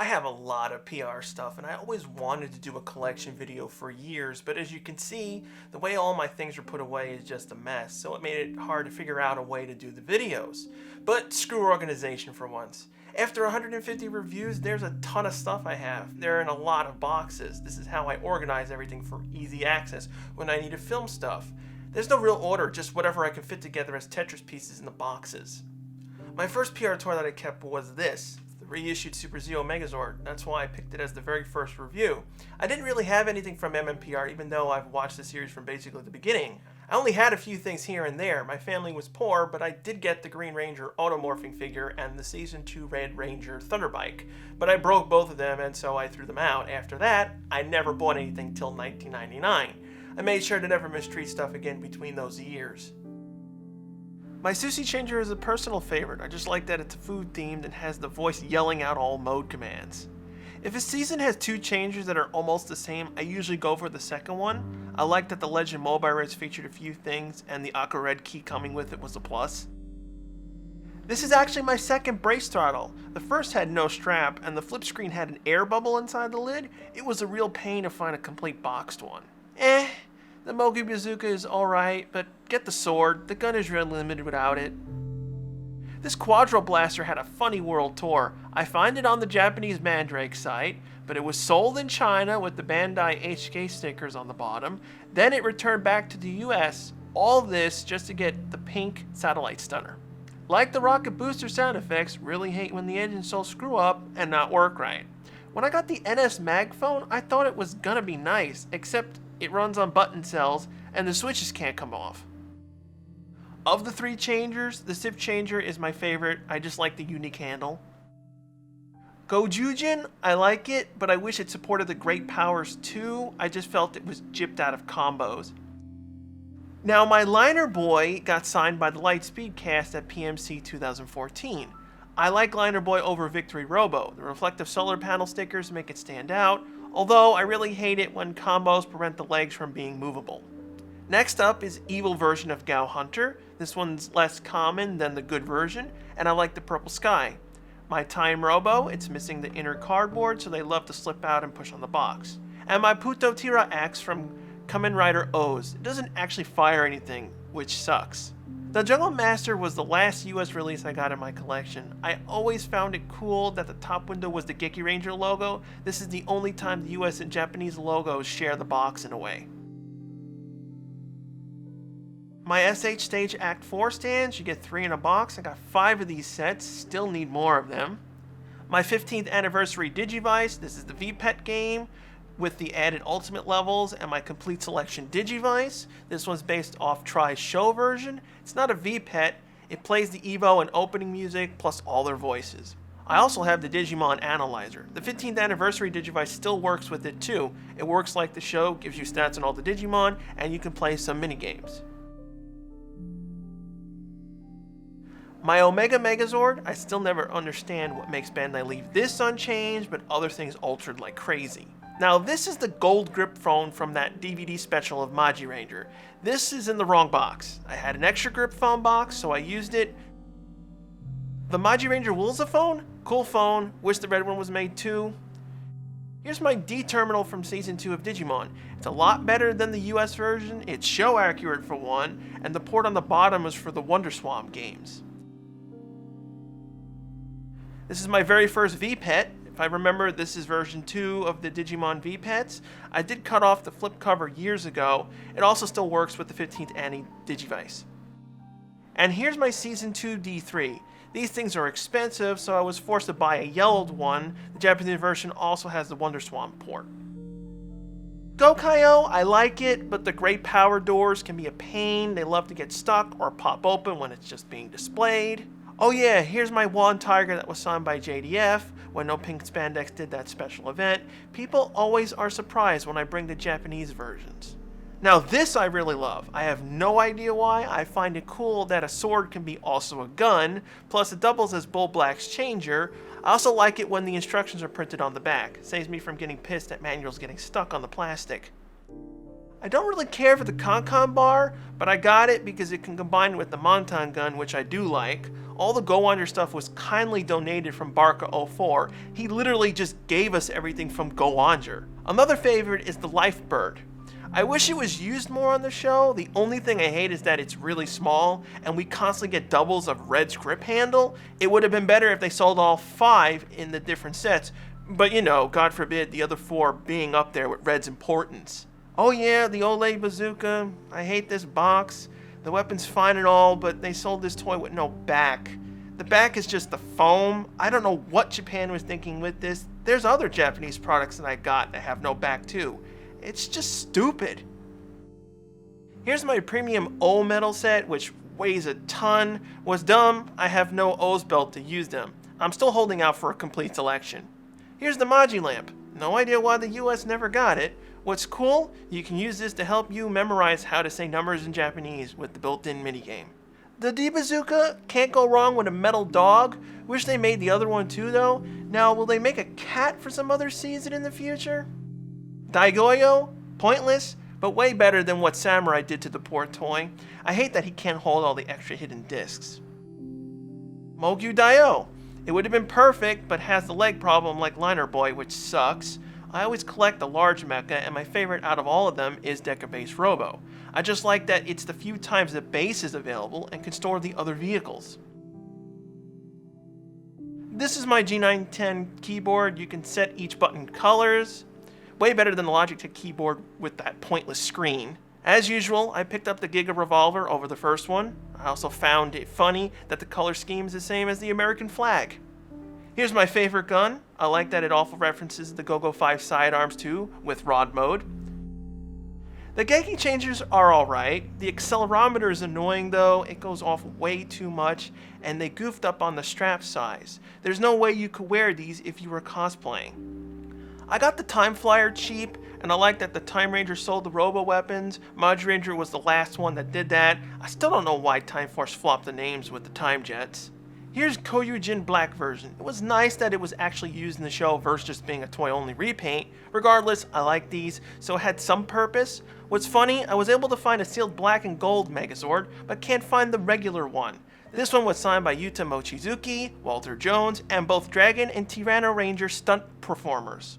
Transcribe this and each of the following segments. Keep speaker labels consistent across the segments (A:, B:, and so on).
A: I have a lot of PR stuff and I always wanted to do a collection video for years, but as you can see, the way all my things are put away is just a mess, so it made it hard to figure out a way to do the videos. But screw organization for once. After 150 reviews, there's a ton of stuff I have. They're in a lot of boxes. This is how I organize everything for easy access when I need to film stuff. There's no real order, just whatever I can fit together as Tetris pieces in the boxes. My first PR toy that I kept was this. Reissued Super Zeo Megazord. That's why I picked it as the very first review. I didn't really have anything from MMPR, even though I've watched the series from basically the beginning. I only had a few things here and there. My family was poor, but I did get the Green Ranger automorphing figure and the Season 2 Red Ranger Thunderbike. But I broke both of them, and so I threw them out. After that, I never bought anything till 1999. I made sure to never mistreat stuff again between those years. My Sushi Changer is a personal favorite. I just like that it's food themed and has the voice yelling out all mode commands. If a season has two changers that are almost the same, I usually go for the second one. I like that the Legend Mobile Reds featured a few things and the Aqua Red key coming with it was a plus. This is actually my second brace throttle. The first had no strap and the flip screen had an air bubble inside the lid. It was a real pain to find a complete boxed one. The Mogi Bazooka is alright, but get the sword. The gun is really limited without it. This Quadro Blaster had a funny world tour. I find it on the Japanese Mandrake site, but it was sold in China with the Bandai HK stickers on the bottom. Then it returned back to the US. All this just to get the pink satellite stunner. Like the rocket booster sound effects, really hate when the engines will screw up and not work right. When I got the NS Mag phone, I thought it was gonna be nice, except it runs on button cells, and the switches can't come off. Of the three changers, the SIP changer is my favorite. I just like the unique handle. Gojujin, I like it, but I wish it supported the Great Powers too. I just felt it was gypped out of combos. Now my Liner Boy got signed by the Lightspeed cast at PMC 2014. I like Liner Boy over Victory Robo. The reflective solar panel stickers make it stand out, although I really hate it when combos prevent the legs from being movable. Next up is evil version of Gao Hunter. This one's less common than the good version, and I like the purple sky. My Time Robo, it's missing the inner cardboard, so they love to slip out and push on the box. And my Puto Tira Axe from Kamen Rider O's. It doesn't actually fire anything, which sucks. The Jungle Master was the last US release I got in my collection. I always found it cool that the top window was the Geki Ranger logo. This is the only time the US and Japanese logos share the box in a way. My SH Stage Act 4 stands, you get 3 in a box. I got 5 of these sets, still need more of them. My 15th anniversary Digivice, this is the VPET game with the added ultimate levels, and my complete selection Digivice. This one's based off Try's show version. It's not a VPET, it plays the Evo and opening music plus all their voices. I also have the Digimon Analyzer. The 15th anniversary Digivice still works with it too. It works like the show, gives you stats on all the Digimon, and you can play some minigames. My Omega Megazord, I still never understand what makes Bandai leave this unchanged, but other things altered like crazy. Now this is the gold grip phone from that DVD special of Maji Ranger. This is in the wrong box. I had an extra grip phone box, so I used it. The Maji Ranger Wilza phone? Cool phone, wish the red one was made too. Here's my D terminal from Season 2 of Digimon. It's a lot better than the US version, it's show accurate for one, and the port on the bottom is for the WonderSwan games. This is my very first VPET. If I remember, this is version 2 of the Digimon VPETs. I did cut off the flip cover years ago. It also still works with the 15th Annie Digivice. And here's my Season 2 D3. These things are expensive, so I was forced to buy a yellowed one. The Japanese version also has the WonderSwan port. Gokaiyo, I like it, but the Great Power doors can be a pain. They love to get stuck or pop open when it's just being displayed. Oh yeah, here's my Wand Tiger that was signed by JDF when No Pink Spandex did that special event. People always are surprised when I bring the Japanese versions. Now this I really love. I have no idea why. I find it cool that a sword can be also a gun, plus it doubles as Bull Black's changer. I also like it when the instructions are printed on the back. It saves me from getting pissed at manuals getting stuck on the plastic. I don't really care for the Concom bar, but I got it because it can combine with the Montan gun, which I do like. All the Go Under stuff was kindly donated from Barca04. He literally just gave us everything from Go Under. Another favorite is the Lifebird. I wish it was used more on the show. The only thing I hate is that it's really small and we constantly get doubles of Red's grip handle. It would have been better if they sold all 5 in the different sets, but you know, God forbid the other 4 being up there with Red's importance. Oh yeah, the Olay bazooka. I hate this box. The weapon's fine and all, but they sold this toy with no back. The back is just the foam. I don't know what Japan was thinking with this. There's other Japanese products that I got that have no back too. It's just stupid. Here's my premium O metal set, which weighs a ton. Was dumb, I have no O's belt to use them. I'm still holding out for a complete selection. Here's the Maji lamp. No idea why the US never got it. What's cool, you can use this to help you memorize how to say numbers in Japanese with the built-in minigame. The D-Bazooka, can't go wrong with a metal dog. Wish they made the other one too though. Now, will they make a cat for some other season in the future? Daigoyo, pointless, but way better than what Samurai did to the poor toy. I hate that he can't hold all the extra hidden discs. Mogyu Dio. It would have been perfect, but has the leg problem like Liner Boy, which sucks. I always collect the large mecha, and my favorite out of all of them is Deca Base Robo. I just like that it's the few times the base is available and can store the other vehicles. This is my G910 keyboard. You can set each button colors. Way better than the Logitech keyboard with that pointless screen. As usual, I picked up the Giga Revolver over the first one. I also found it funny that the color scheme is the same as the American flag. Here's my favorite gun. I like that it also references the Go-Go 5 sidearms too, with rod mode. The Genki changers are alright. The accelerometer is annoying though, it goes off way too much, and they goofed up on the strap size. There's no way you could wear these if you were cosplaying. I got the Time Flyer cheap, and I like that the Time Ranger sold the Robo weapons. Mudge Ranger was the last one that did that. I still don't know why Time Force flopped the names with the Time Jets. Here's Koryujin Black version. It was nice that it was actually used in the show versus just being a toy-only repaint. Regardless, I like these, so it had some purpose. What's funny, I was able to find a sealed black and gold Megazord, but can't find the regular one. This one was signed by Yuta Mochizuki, Walter Jones, and both Dragon and Tyranno Ranger stunt performers.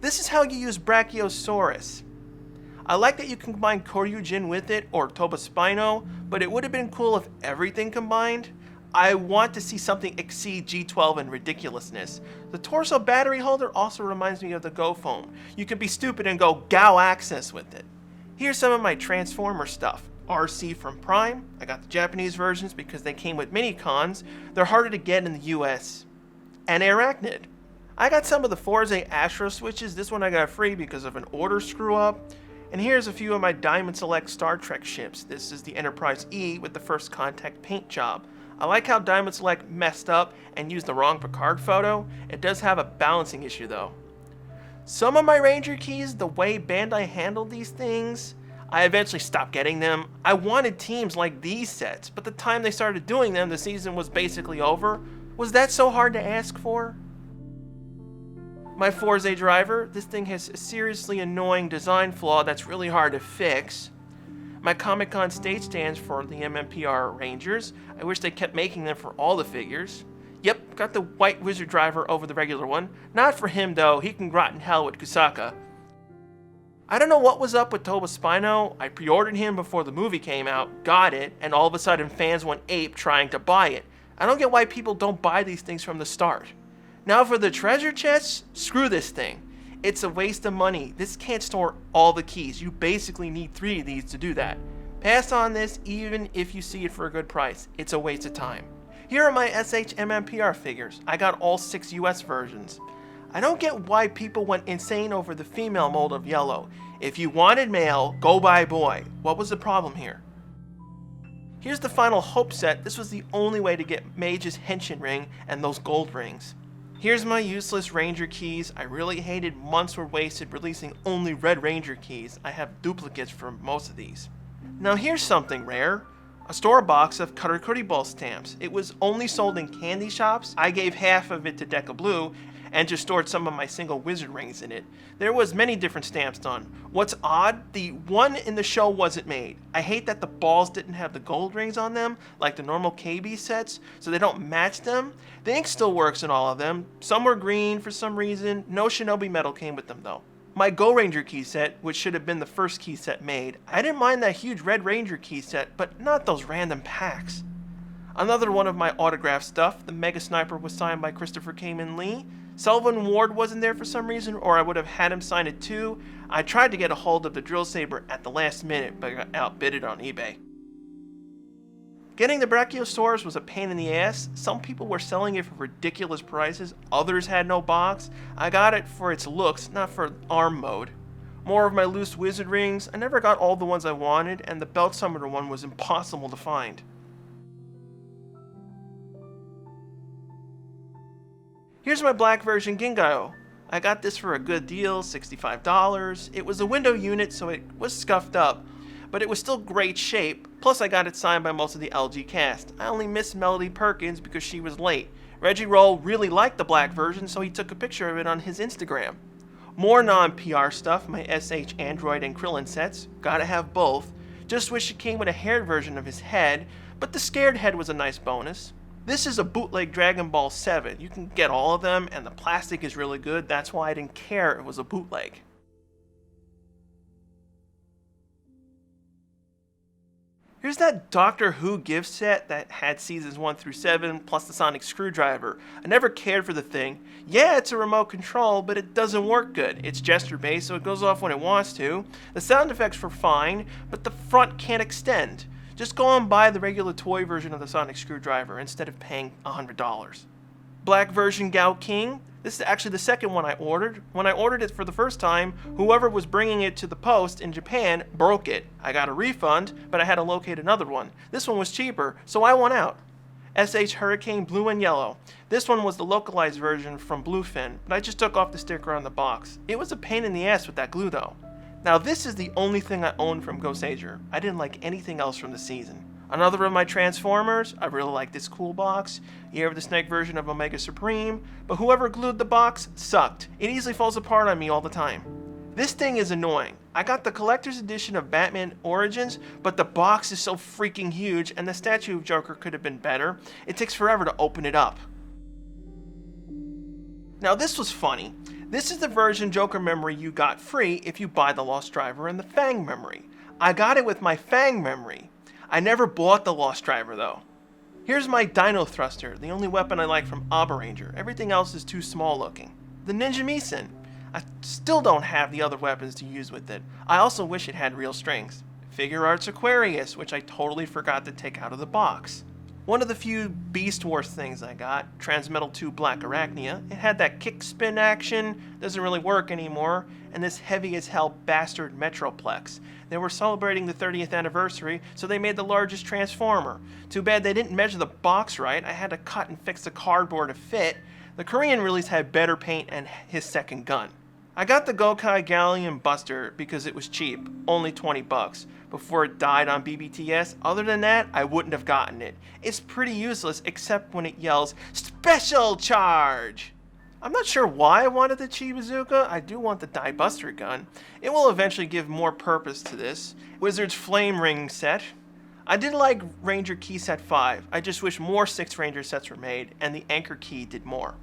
A: This is how you use Brachiosaurus. I like that you can combine Koryujin with it or Tobaspino, but it would have been cool if everything combined. I want to see something exceed G12 in ridiculousness. The torso battery holder also reminds me of the Go Phone. You can be stupid and go Gao Access with it. Here's some of my Transformer stuff. RC from Prime. I got the Japanese versions because they came with mini-cons. They're harder to get in the US. And Arachnid. I got some of the Forza Astro switches. This one I got free because of an order screw up. And here's a few of my Diamond Select Star Trek ships. This is the Enterprise E with the first contact paint job. I like how Diamond Select messed up and used the wrong Picard photo. It does have a balancing issue though. Some of my Ranger keys, the way Bandai handled these things, I eventually stopped getting them. I wanted teams like these sets, but the time they started doing them, the season was basically over. Was that so hard to ask for? My Forza driver, this thing has a seriously annoying design flaw that's really hard to fix. My Comic-Con stage stands for the MMPR Rangers. I wish they kept making them for all the figures. Yep, got the white Wizard driver over the regular one. Not for him though, he can rot in hell with Kusaka. I don't know what was up with Tobaspino. I pre-ordered him before the movie came out, got it, and all of a sudden fans went ape trying to buy it. I don't get why people don't buy these things from the start. Now for the treasure chests, screw this thing. It's a waste of money. This can't store all the keys. You basically need 3 of these to do that. Pass on this even if you see it for a good price. It's a waste of time. Here are my SHMMPR figures. I got all 6 US versions. I don't get why people went insane over the female mold of Yellow. If you wanted male, go buy boy. What was the problem here? Here's the final Hope set. This was the only way to get Mage's Henshin ring and those gold rings. Here's my useless Ranger keys. I really hated months were wasted releasing only red Ranger keys. I have duplicates for most of these. Now here's something rare. A store box of Karakuri Ball stamps. It was only sold in candy shops. I gave half of it to Deca Blue, and just stored some of my single wizard rings in it. There was many different stamps done. What's odd, the one in the show wasn't made. I hate that the balls didn't have the gold rings on them, like the normal KB sets, so they don't match them. The ink still works in all of them. Some were green for some reason. No Shinobi metal came with them though. My Go Ranger key set, which should have been the first key set made, I didn't mind that huge Red Ranger key set, but not those random packs. Another one of my autographed stuff, the Mega Sniper was signed by Christopher Kamen Lee. Sullivan Ward wasn't there for some reason, or I would have had him sign it too. I tried to get a hold of the Drill Saber at the last minute, but got outbidded on eBay. Getting the Brachiosaurus was a pain in the ass. Some people were selling it for ridiculous prices, others had no box. I got it for its looks, not for arm mode. More of my loose wizard rings. I never got all the ones I wanted, and the Belt Summoner one was impossible to find. Here's my black version Gingayo. I got this for a good deal, $65. It was a window unit, so it was scuffed up, but it was still great shape. Plus I got it signed by most of the LG cast. I only missed Melody Perkins because she was late. Reggie Roll really liked the black version, so he took a picture of it on his Instagram. More non-PR stuff, my SH Android and Krillin sets. Gotta have both. Just wish it came with a haired version of his head, but the scared head was a nice bonus. This is a bootleg Dragon Ball 7. You can get all of them, and the plastic is really good. That's why I didn't care it was a bootleg. Here's that Doctor Who gift set that had seasons 1 through 7, plus the sonic screwdriver. I never cared for the thing. Yeah, it's a remote control, but it doesn't work good. It's gesture-based, so it goes off when it wants to. The sound effects were fine, but the front can't extend. Just go and buy the regular toy version of the sonic screwdriver instead of paying $100. Black version Gao King. This is actually the second one I ordered. When I ordered it for the first time, whoever was bringing it to the post in Japan broke it. I got a refund, but I had to locate another one. This one was cheaper, so I won out. SH Hurricane Blue and Yellow. This one was the localized version from Bluefin, but I just took off the sticker on the box. It was a pain in the ass with that glue though. Now this is the only thing I owned from Goseiger. I didn't like anything else from the season. Another of my Transformers, I really like this cool box. You have the Snake version of Omega Supreme, but whoever glued the box sucked. It easily falls apart on me all the time. This thing is annoying. I got the collector's edition of Batman Origins, but the box is so freaking huge and the statue of Joker could have been better. It takes forever to open it up. Now this was funny. This is the version Joker memory you got free if you buy the Lost Driver and the Fang memory. I got it with my Fang memory. I never bought the Lost Driver though. Here's my Dino Thruster, the only weapon I like from Abaranger. Everything else is too small looking. The Ninja Misen. I still don't have the other weapons to use with it. I also wish it had real strings. Figure Arts Aquarius, which I totally forgot to take out of the box. One of the few Beast Wars things I got, Transmetal 2 Black Arachnia. It had that kick spin action, doesn't really work anymore, and this heavy as hell bastard Metroplex. They were celebrating the 30th anniversary, so they made the largest Transformer. Too bad they didn't measure the box right. I had to cut and fix the cardboard to fit. The Korean release had better paint and his second gun. I got the Gokai Galleon Buster because it was cheap, only 20 bucks, before it died on BBTS. Other than that, I wouldn't have gotten it. It's pretty useless except when it yells, "Special Charge!" I'm not sure why I wanted the Chi Bazooka. I do want the Die Buster gun. It will eventually give more purpose to this. Wizard's Flame Ring set. I did like Ranger Key Set 5. I just wish more 6 Ranger sets were made, and the Anchor Key did more.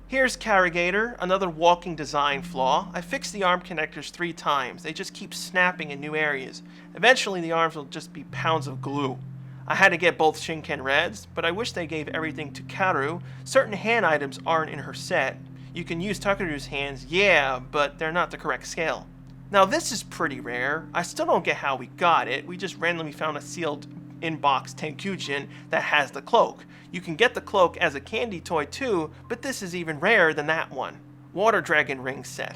A: Here's Carrigator, another walking design flaw. I fixed the arm connectors 3 times. They just keep snapping in new areas. Eventually the arms will just be pounds of glue. I had to get both Shinken Reds, but I wish they gave everything to Karu. Certain hand items aren't in her set. You can use Takeru's hands, yeah, but they're not the correct scale. Now this is pretty rare. I still don't get how we got it. We just randomly found a sealed in-box Tenkujin that has the cloak. You can get the cloak as a candy toy too, but this is even rarer than that one. Water Dragon Ring set.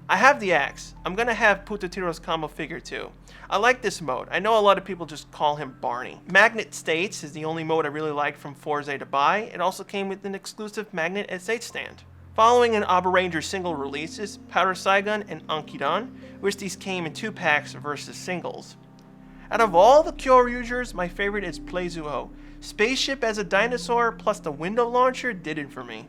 A: I have the axe. I'm gonna have Putatiro's combo figure too. I like this mode. I know a lot of people just call him Barney. Magnet States is the only mode I really liked from Forza to buy. It also came with an exclusive Magnet S8 stand. Following an Abaranger single releases, Powder Saigon and Ankidan, which these came in 2 packs versus singles. Out of all the Kyoryugers, my favorite is Pleizuo. Spaceship as a dinosaur plus the window launcher did it for me.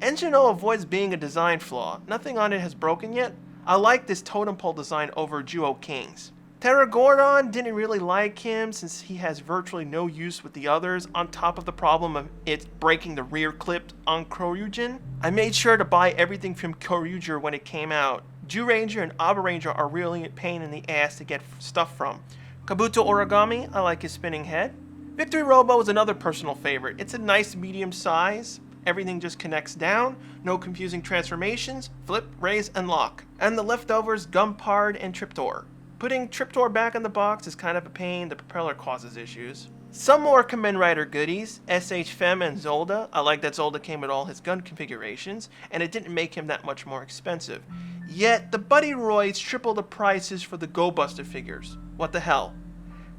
A: Engine O avoids being a design flaw. Nothing on it has broken yet. I like this totem pole design over Duo Kings. Terragordon, didn't really like him since he has virtually no use with the others, on top of the problem of it breaking the rear clip on Kyoryugen. I made sure to buy everything from Kyoryuger when it came out. Ranger and Abaranger are really a pain in the ass to get stuff from. Kabuto Origami, I like his spinning head. Victory Robo is another personal favorite. It's a nice medium size. Everything just connects down, no confusing transformations, flip, raise, and lock. And the leftovers, Gumpard and Triptor. Putting Triptor back in the box is kind of a pain, the propeller causes issues. Some more Kamen Rider goodies, SH Fem and Zolda. I like that Zolda came with all his gun configurations, and it didn't make him that much more expensive. Yet, the Buddy Roids triple the prices for the Go Buster figures. What the hell?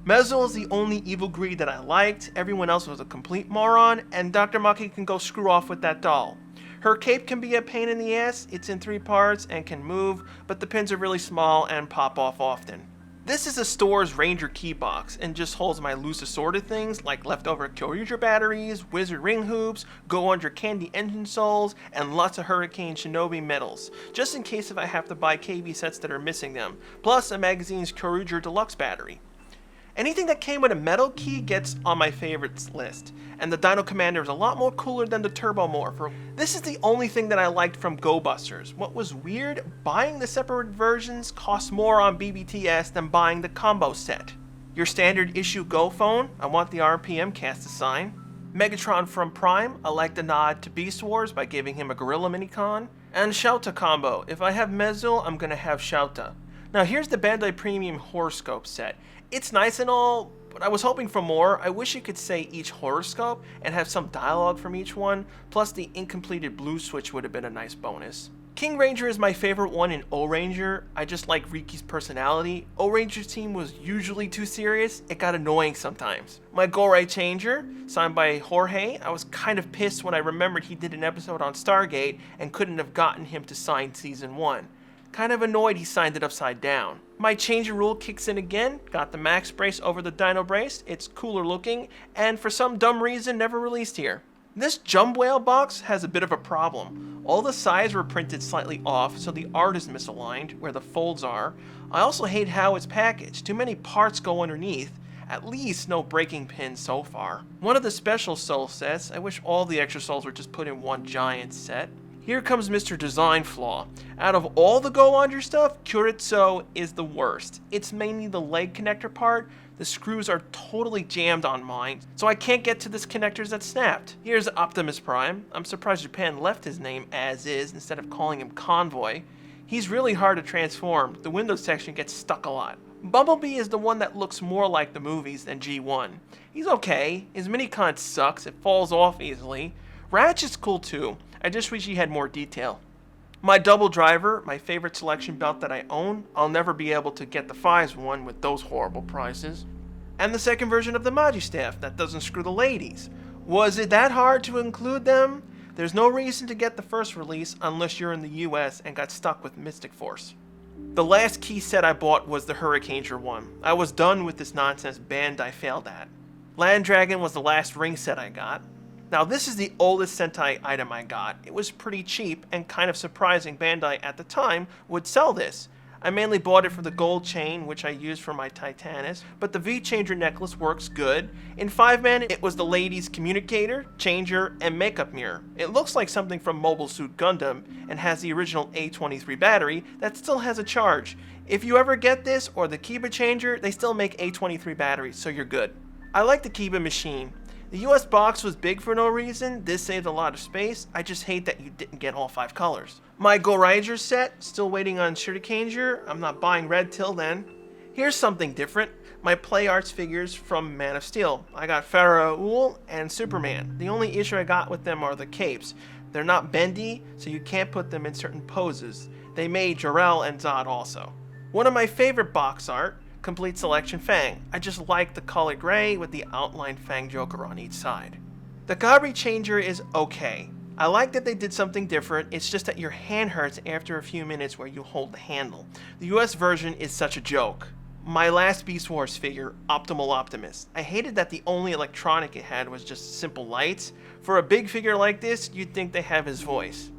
A: Mezel is the only evil greed that I liked, everyone else was a complete moron, and Dr. Maki can go screw off with that doll. Her cape can be a pain in the ass, it's in 3 parts and can move, but the pins are really small and pop off often. This is a store's Ranger key box and just holds my loose assorted things like leftover Kyoryuger batteries, wizard ring hoops, Go Under candy engine souls, and lots of Hurricane Shinobi medals, just in case if I have to buy KB sets that are missing them, plus a magazine's Kyoryuger deluxe battery. Anything that came with a metal key gets on my favorites list, and the Dino Commander is a lot more cooler than the Turbo Morpher. This is the only thing that I liked from Go Busters. What was weird, buying the separate versions costs more on BBTS than buying the combo set. Your standard issue Go phone, I want the RPM cast design. Megatron from Prime, I like the nod to Beast Wars by giving him a Gorilla Minicon. And Shouta combo, if I have Mezel, I'm gonna have Shouta. Now here's the Bandai Premium Horoscope set. It's nice and all, but I was hoping for more. I wish you could say each horoscope and have some dialogue from each one, plus the incompleted blue switch would have been a nice bonus. King Ranger is my favorite one in O-Ranger. I just like Riki's personality. O-Ranger's team was usually too serious, it got annoying sometimes. My Gorai Changer, signed by Jorge, I was kind of pissed when I remembered he did an episode on Stargate and couldn't have gotten him to sign Season 1. Kind of annoyed he signed it upside down. My Changer rule kicks in again, got the Max brace over the Dino brace, it's cooler looking, and for some dumb reason never released here. This Jump Whale box has a bit of a problem. All the sides were printed slightly off, so the art is misaligned, where the folds are. I also hate how it's packaged, too many parts go underneath, at least no breaking pins so far. One of the special soul sets, I wish all the extra souls were just put in one giant set. Here comes Mr. Design Flaw. Out of all the Go Under stuff, Kuritsu is the worst. It's mainly the leg connector part. The screws are totally jammed on mine, so I can't get to this connectors that snapped. Here's Optimus Prime. I'm surprised Japan left his name as is instead of calling him Convoy. He's really hard to transform. The window section gets stuck a lot. Bumblebee is the one that looks more like the movies than G1. He's okay. His minicon sucks. It falls off easily. Ratchet's cool too. I just wish he had more detail. My double driver, my favorite selection belt that I own, I'll never be able to get the Fives one with those horrible prices. And the second version of the Magistaff that doesn't screw the ladies. Was it that hard to include them? There's no reason to get the first release unless you're in the US and got stuck with Mystic Force. The last key set I bought was the Hurricaneer one. I was done with this nonsense Bandai failed at. Land Dragon was the last ring set I got. Now this is the oldest Sentai item I got. It was pretty cheap and kind of surprising Bandai at the time would sell this. I mainly bought it for the gold chain, which I used for my Titanus, but the V-Changer necklace works good. In 5-man, it was the ladies' communicator, changer, and makeup mirror. It looks like something from Mobile Suit Gundam and has the original A23 battery that still has a charge. If you ever get this or the Kiba changer, they still make A23 batteries, so you're good. I like the Kiba machine. The US box was big for no reason, this saved a lot of space, I just hate that you didn't get all 5 colors. My Goraiger set, still waiting on Shurikanger, I'm not buying red till then. Here's something different, my Play Arts figures from Man of Steel. I got Pharaoh and Superman. The only issue I got with them are the capes. They're not bendy, so you can't put them in certain poses. They made Jor-El and Zod also. One of my favorite box art, Complete Selection Fang. I just like the color gray with the outlined Fang Joker on each side. The Gabri Changer is okay. I like that they did something different, it's just that your hand hurts after a few minutes where you hold the handle. The US version is such a joke. My last Beast Wars figure, Optimal Optimus. I hated that the only electronic it had was just simple lights. For a big figure like this, you'd think they have his voice.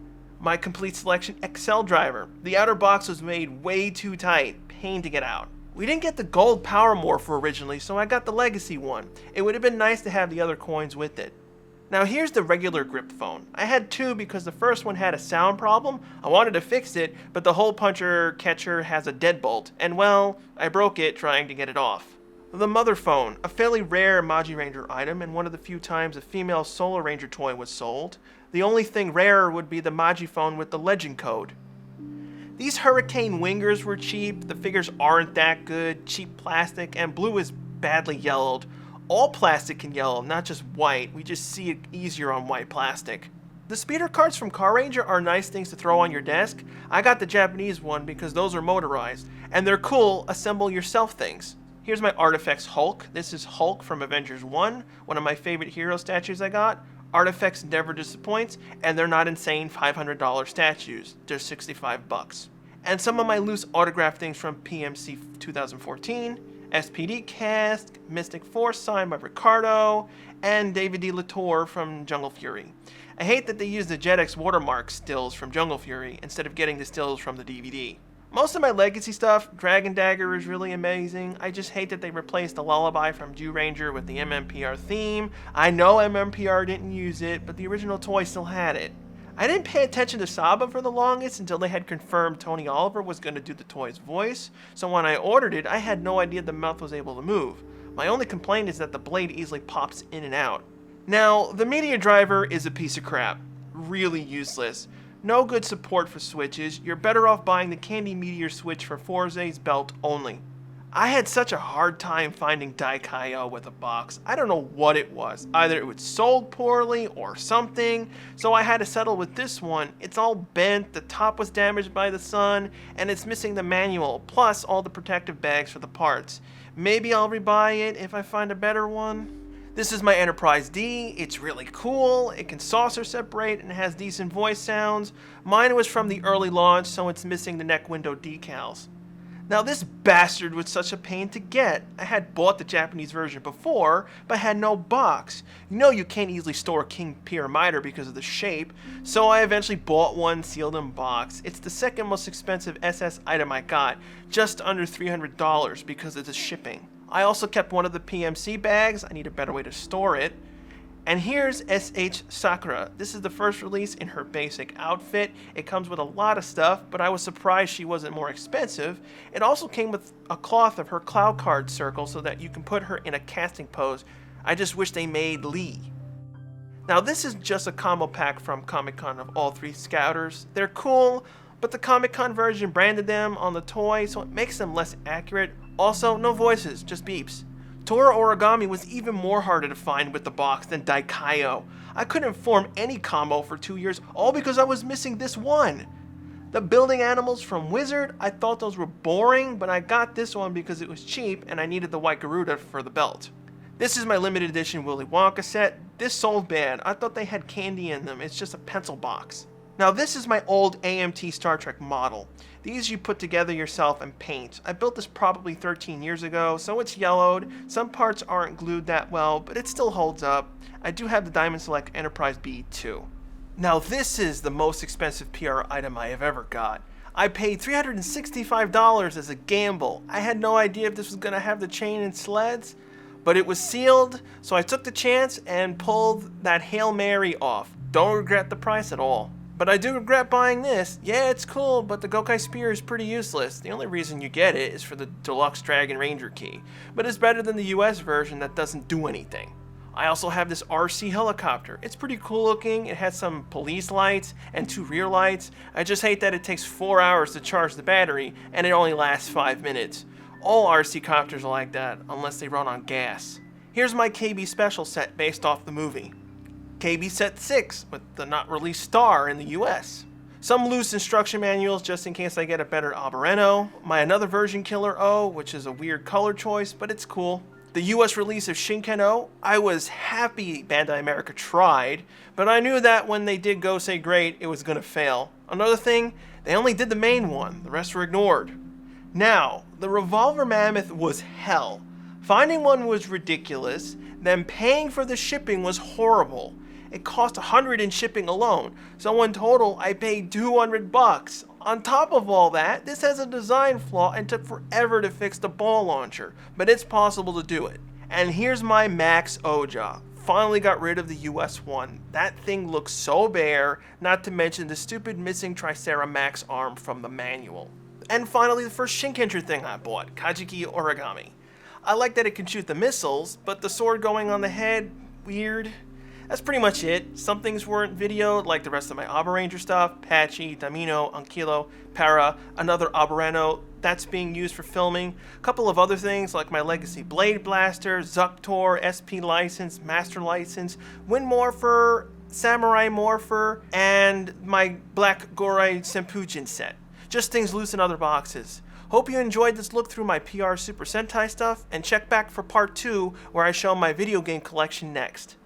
A: My Complete Selection XL driver. The outer box was made way too tight, pain to get out. We didn't get the gold Power Morpher originally, so I got the Legacy one. It would have been nice to have the other coins with it. Now here's the regular grip phone. I had two because the first one had a sound problem. I wanted to fix it, but the hole puncher catcher has a deadbolt, and well, I broke it trying to get it off. The Mother Phone, a fairly rare Magi Ranger item and one of the few times a female Solar Ranger toy was sold. The only thing rarer would be the Magi Phone with the legend code. These Hurricane Wingers were cheap, the figures aren't that good, cheap plastic, and blue is badly yellowed. All plastic can yellow, not just white, we just see it easier on white plastic. The speeder carts from Car Ranger are nice things to throw on your desk. I got the Japanese one because those are motorized, and they're cool assemble yourself things. Here's my Artifacts Hulk. This is Hulk from Avengers 1, one of my favorite hero statues I got. Artifacts never disappoints, and they're not insane $500 statues. They're 65 bucks. And some of my loose autograph things from PMC 2014, SPD Cast, Mystic Force signed by Ricardo, and David D. Latour from Jungle Fury. I hate that they use the JetX watermark stills from Jungle Fury instead of getting the stills from the DVD. Most of my Legacy stuff, Dragon Dagger is really amazing. I just hate that they replaced the Lullaby from Jew Ranger with the MMPR theme. I know MMPR didn't use it, but the original toy still had it. I didn't pay attention to Saba for the longest until they had confirmed Tony Oliver was going to do the toy's voice, so when I ordered it, I had no idea the mouth was able to move. My only complaint is that the blade easily pops in and out. Now, the media driver is a piece of crap. Really useless. No good support for switches. You're better off buying the Candy Meteor switch for Forze's belt only. I had such a hard time finding Daikaio with a box. I don't know what it was. Either it was sold poorly or something, so I had to settle with this one. It's all bent, the top was damaged by the sun, and it's missing the manual, plus all the protective bags for the parts. Maybe I'll rebuy it if I find a better one. This is my Enterprise D. It's really cool. It can saucer separate and has decent voice sounds. Mine was from the early launch, so it's missing the neck window decals. Now this bastard was such a pain to get. I had bought the Japanese version before, but had no box. You know you can't easily store a King Pyramiter because of the shape, so I eventually bought one sealed in box. It's the second most expensive SS item I got, just under $300 because of the shipping. I also kept one of the PMC bags. I need a better way to store it. And here's SH Sakura. This is the first release in her basic outfit. It comes with a lot of stuff, but I was surprised she wasn't more expensive. It also came with a cloth of her cloud card circle so that you can put her in a casting pose. I just wish they made Lee. Now this is just a combo pack from Comic-Con of all three Scouters. They're cool, but the Comic-Con version branded them on the toy, so it makes them less accurate. Also, no voices, just beeps. Tora Origami was even more harder to find with the box than Daikaio. I couldn't form any combo for 2 years, all because I was missing this one. The building animals from Wizard, I thought those were boring, but I got this one because it was cheap and I needed the white Garuda for the belt. This is my limited edition Willy Wonka set. This sold bad. I thought they had candy in them. It's just a pencil box. Now this is my old AMT Star Trek model. These you put together yourself and paint. I built this probably 13 years ago, so it's yellowed. Some parts aren't glued that well, but it still holds up. I do have the Diamond Select Enterprise B too. Now this is the most expensive PR item I have ever got. I paid $365 as a gamble. I had no idea if this was going to have the chain and sleds, but it was sealed, so I took the chance and pulled that Hail Mary off. Don't regret the price at all. But I do regret buying this. Yeah, it's cool, but the Gokai Spear is pretty useless. The only reason you get it is for the Deluxe Dragon Ranger key, but it's better than the US version that doesn't do anything. I also have this RC helicopter. It's pretty cool looking. It has some police lights and 2 rear lights. I just hate that it takes 4 hours to charge the battery and it only lasts 5 minutes. All RC copters are like that, unless they run on gas. Here's my KB Special set based off the movie. KB Set 6 with the not released star in the US. Some loose instruction manuals just in case I get a better Albareno. My Another Version Killer O, which is a weird color choice, but it's cool. The US release of Shinken O, I was happy Bandai America tried, but I knew that when they did Go Say Great, it was gonna fail. Another thing, they only did the main one, the rest were ignored. Now, the Revolver Mammoth was hell. Finding one was ridiculous, then paying for the shipping was horrible. it cost $100 in shipping alone. So in total, I paid $200. On top of all that, this has a design flaw and took forever to fix the ball launcher, but it's possible to do it. And here's my Max Oja. Finally got rid of the US one. That thing looks so bare, not to mention the stupid missing Tricera Max arm from the manual. And finally, the first Shinkenger thing I bought, Kajiki Origami. I like that it can shoot the missiles, but the sword going on the head, weird. That's pretty much it. Some things weren't videoed, like the rest of my Abaranger stuff, Patchy, Damino, Ankylo, Para, another Aberrano, that's being used for filming. A couple of other things like my Legacy Blade Blaster, Zuctor, SP license, Master license, Wind Morpher, Samurai Morpher, and my Black Gorai Senpujin set. Just things loose in other boxes. Hope you enjoyed this look through my PR Super Sentai stuff, and check back for part 2 where I show my video game collection next.